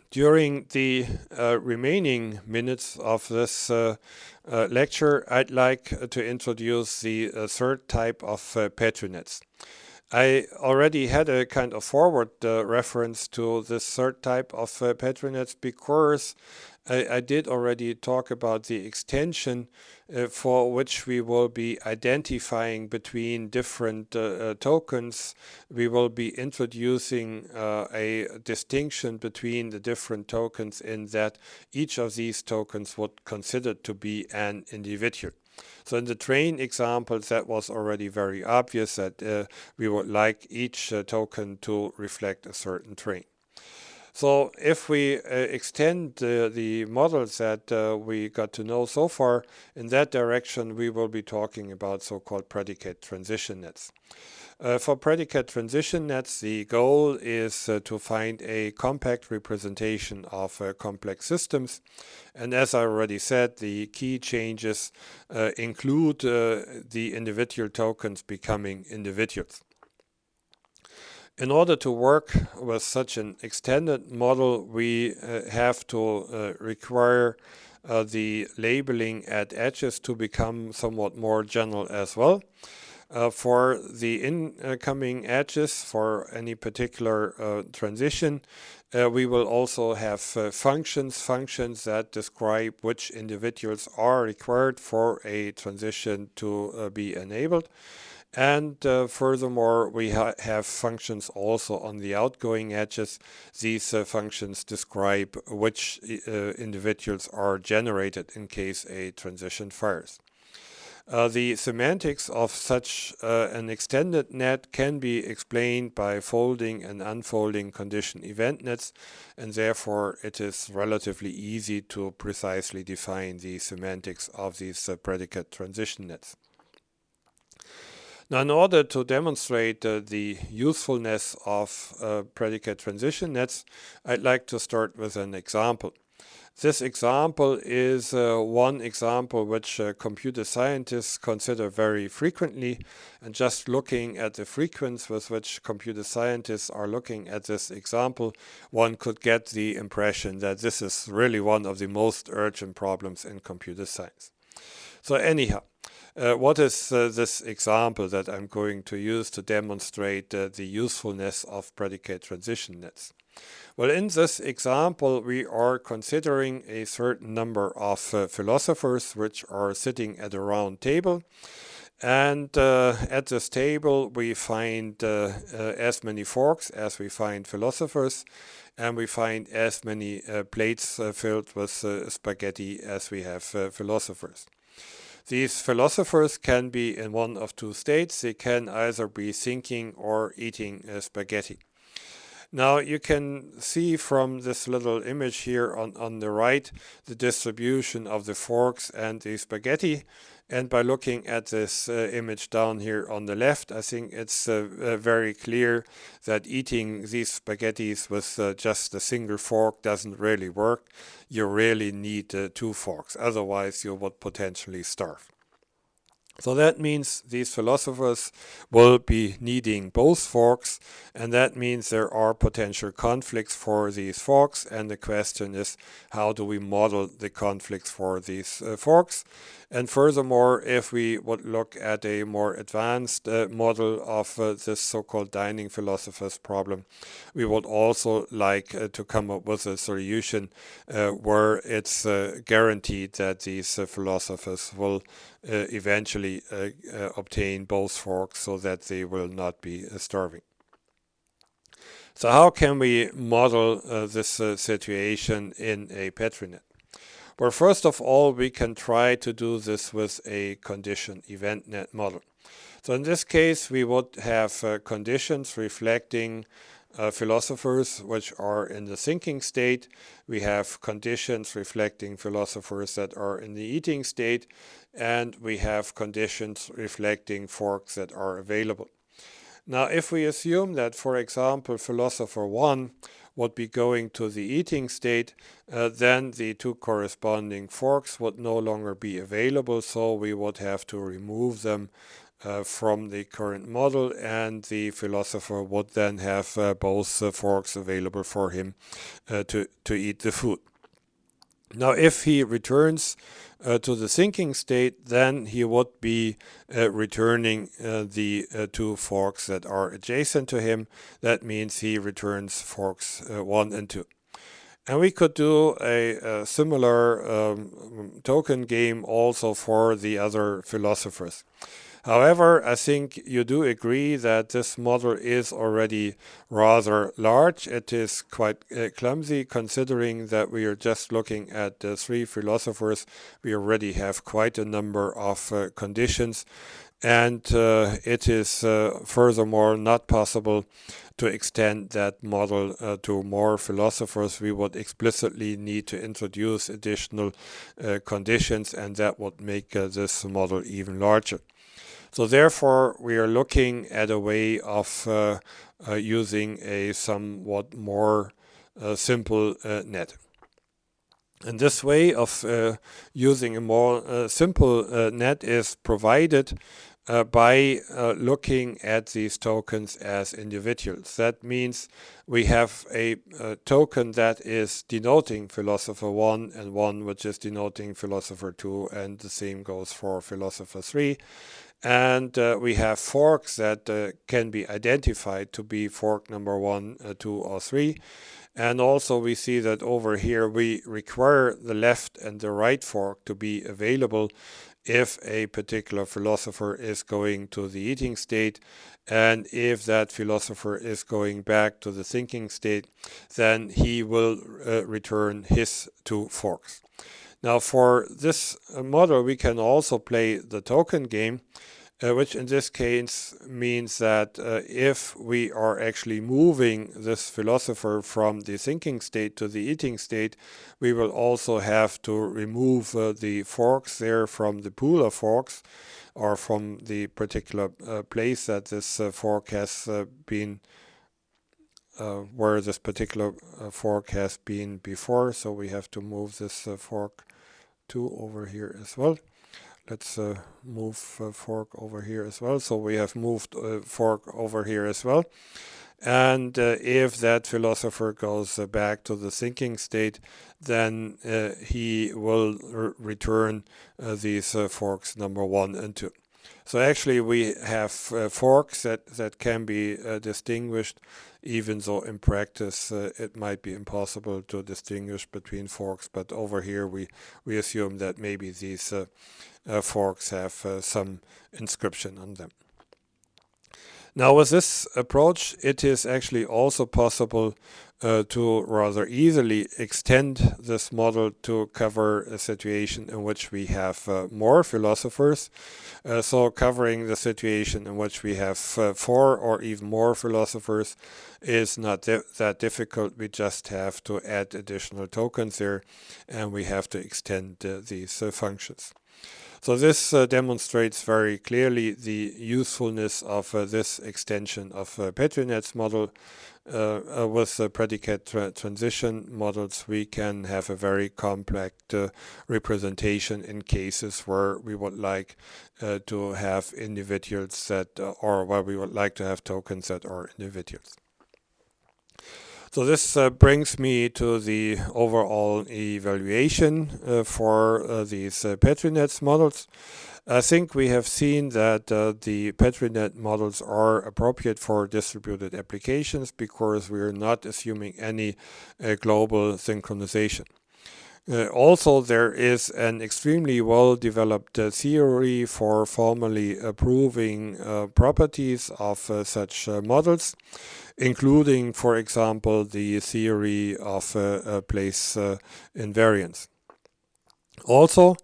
During the remaining minutes of this lecture, I'd like to introduce the third type of Petri nets. I already had a kind of forward reference to this third type of Petri nets because I did already talk about the extension for which we will be identifying between different tokens. We will be introducing a distinction between the different tokens in that each of these tokens would consider to be an individual. So in the train example, that was already very obvious that we would like each token to reflect a certain train. So if we extend the models that we got to know so far in that direction, we will be talking about so-called predicate transition nets. For predicate transition nets, the goal is to find a compact representation of complex systems. And as I already said, the key changes include the individual tokens becoming individuals. In order to work with such an extended model, we have to require the labeling at edges to become somewhat more general as well. For the incoming edges for any particular transition, we will also have functions that describe which individuals are required for a transition to be enabled. And furthermore, we have functions also on the outgoing edges. These functions describe which individuals are generated in case a transition fires. The semantics of such an extended net can be explained by folding and unfolding condition event nets, and therefore it is relatively easy to precisely define the semantics of these predicate transition nets. Now, in order to demonstrate the usefulness of predicate transition nets, I'd like to start with an example. This example is one example which computer scientists consider very frequently, and just looking at the frequency with which computer scientists are looking at this example, one could get the impression that this is really one of the most urgent problems in computer science. So anyhow, what is this example that I'm going to use to demonstrate the usefulness of predicate transition nets? Well, in this example, we are considering a certain number of philosophers which are sitting at a round table. And at this table, we find as many forks as we find philosophers, and we find as many plates filled with spaghetti as we have philosophers. These philosophers can be in one of two states. They can either be thinking or eating spaghetti. Now you can see from this little image here on the right the distribution of the forks and the spaghetti. And by looking at this image down here on the left, I think it's very clear that eating these spaghettis with just a single fork doesn't really work. You really need two forks, otherwise you would potentially starve. So that means these philosophers will be needing both forks, and that means there are potential conflicts for these forks, and the question is, how do we model the conflicts for these forks? And furthermore, if we would look at a more advanced model of this so-called dining philosophers problem, we would also like to come up with a solution where it's guaranteed that these philosophers will eventually obtain both forks so that they will not be starving. So how can we model this situation in a Petri net? Well, first of all, we can try to do this with a condition event net model. So in this case, we would have conditions reflecting philosophers which are in the thinking state. We have conditions reflecting philosophers that are in the eating state, and we have conditions reflecting forks that are available. Now, if we assume that, for example, philosopher 1 would be going to the eating state, then the two corresponding forks would no longer be available, so we would have to remove them from the current model, and the philosopher would then have both forks available for him to eat the food. Now, if he returns to the thinking state, then he would be returning the two forks that are adjacent to him. That means he returns forks 1 and 2. And we could do a similar token game also for the other philosophers. However, I think you do agree that this model is already rather large. It is quite clumsy, considering that we are just looking at 3 philosophers. We already have quite a number of conditions, and it is furthermore not possible to extend that model to more philosophers. We would explicitly need to introduce additional conditions, and that would make this model even larger. So therefore, we are looking at a way of using a somewhat more simple net. And this way of using a more simple net is provided by looking at these tokens as individuals. That means we have a token that is denoting philosopher 1 and one which is denoting philosopher 2, and the same goes for philosopher 3. And we have forks that can be identified to be fork number 1, 2, or 3. And also we see that over here we require the left and the right fork to be available if a particular philosopher is going to the eating state, and if that philosopher is going back to the thinking state, then he will return his 2 forks. Now, for this model, we can also play the token game, which in this case means that if we are actually moving this philosopher from the thinking state to the eating state, we will also have to remove the forks there from the pool of forks, or from the particular place that this fork has been, where this particular fork has been before. So we have to move this fork 2 over here as well. Let's move fork over here as well. So we have moved fork over here as well. And if that philosopher goes back to the thinking state, then he will return these forks number 1 and 2. So actually we have forks that can be distinguished, even though in practice it might be impossible to distinguish between forks. But over here we assume that maybe these forks have some inscription on them. Now, with this approach, it is actually also possible to rather easily extend this model to cover a situation in which we have more philosophers. So covering the situation in which we have 4 or even more philosophers is not that difficult. We just have to add additional tokens there, and we have to extend these functions. So this demonstrates very clearly the usefulness of this extension of Petri net's model. With predicate transition models, we can have a very complex representation in cases where we would like to have individuals that, or where we would like to have tokens that are individuals. So this brings me to the overall evaluation for these Petri net models. I think we have seen that the Petri net models are appropriate for distributed applications because we are not assuming any global synchronization. Also, there is an extremely well-developed theory for formally proving properties of such models, including, for example, the theory of place invariance. Also,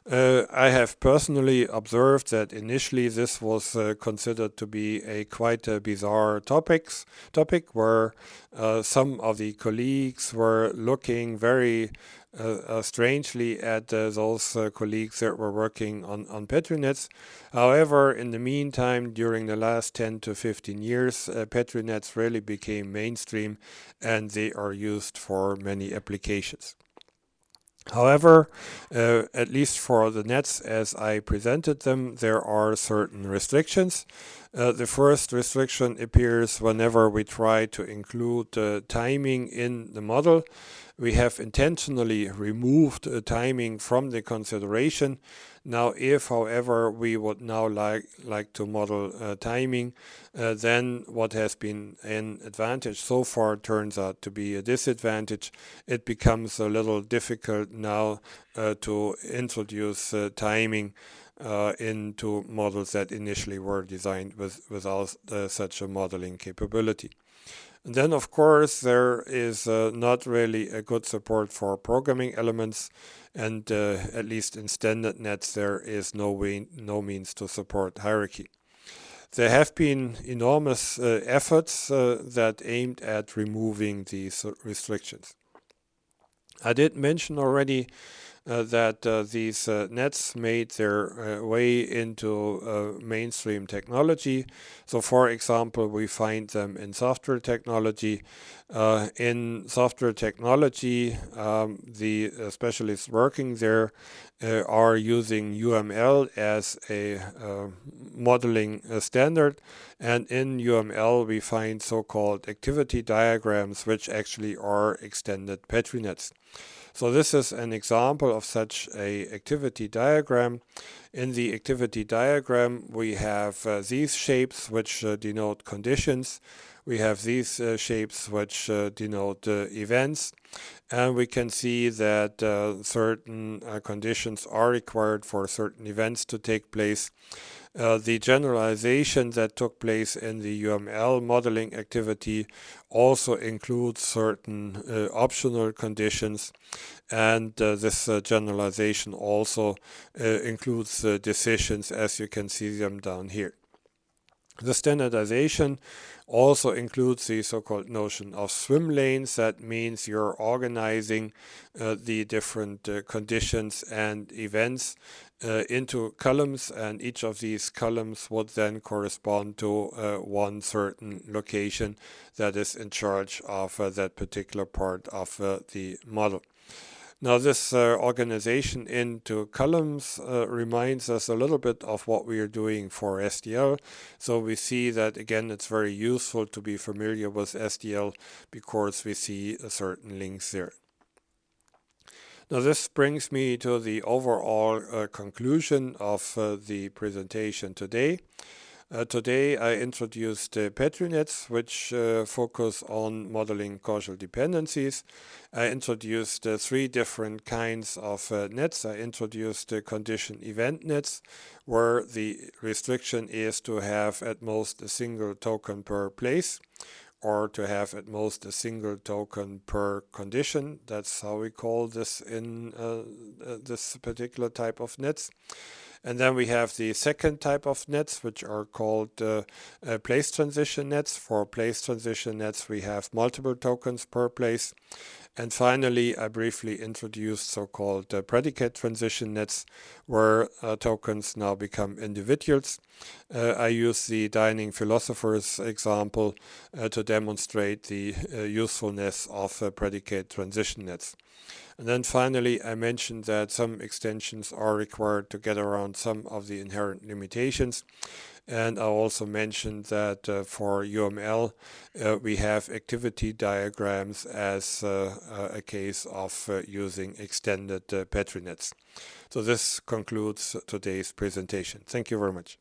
I have personally observed that initially this was considered to be a quite bizarre topic where some of the colleagues were looking very strangely at those colleagues that were working on Petri nets. However, in the meantime, during the last 10 to 15 years, Petri nets really became mainstream, and they are used for many applications. However, at least for the nets as I presented them, there are certain restrictions. The first restriction appears whenever we try to include timing in the model. We have intentionally removed timing from the consideration. Now, if, however, we would now like to model timing, then what has been an advantage so far turns out to be a disadvantage. It becomes a little difficult now to introduce timing into models that initially were designed without such a modeling capability. And then, of course, there is not really a good support for programming elements, and at least in standard nets, there is no means to support hierarchy. There have been enormous efforts that aimed at removing these restrictions. I did mention already that these nets made their way into mainstream technology. So, for example, we find them in software technology. In software technology, the specialists working there are using UML as a modeling standard. And in UML, we find so-called activity diagrams, which actually are extended Petri nets. So this is an example of such a activity diagram. In the activity diagram, we have these shapes which denote conditions. We have these shapes which denote events. And we can see that certain conditions are required for certain events to take place. The generalization that took place in the UML modeling activity also includes certain optional conditions, and this generalization also includes decisions, as you can see them down here. The standardization also includes the so-called notion of swim lanes. That means you're organizing the different conditions and events into columns, and each of these columns would then correspond to one certain location that is in charge of that particular part of the model. Now, this organization into columns reminds us a little bit of what we are doing for SDL. So we see that, again, it's very useful to be familiar with SDL because we see certain links there. Now, this brings me to the overall conclusion of the presentation today. Today I introduced Petri nets, which focus on modeling causal dependencies. I introduced three different kinds of nets. I introduced condition event nets, where the restriction is to have at most a single token per place, or to have at most a single token per condition. That's how we call this in this particular type of nets. And then we have the second type of nets, which are called place transition nets. For place transition nets, we have multiple tokens per place. And finally, I briefly introduced so-called predicate transition nets, where tokens now become individuals. I use the dining philosophers example to demonstrate the usefulness of predicate transition nets. And then finally, I mentioned that some extensions are required to get around some of the inherent limitations. And I also mentioned that for UML, we have activity diagrams as a case of using extended Petri nets. So this concludes today's presentation. Thank you very much.